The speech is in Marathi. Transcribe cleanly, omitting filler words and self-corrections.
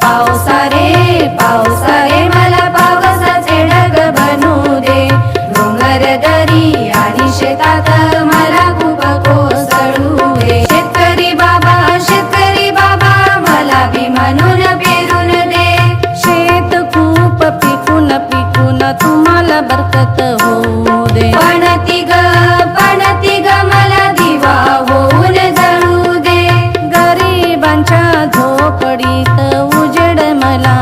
पावसा रे मला पावसाचे ढग बनू दे. डोंगर दरी आणि शेतात मला खूप कोसळू दे. शेतकरी बाबा मला बी म्हणून पेरून दे. शेत खूप पिकून तुम्हाला बरकत होऊ दे. पणती ग मला दिवा होऊन जळू दे. गरिबांच्या झोपडीत उजेड मला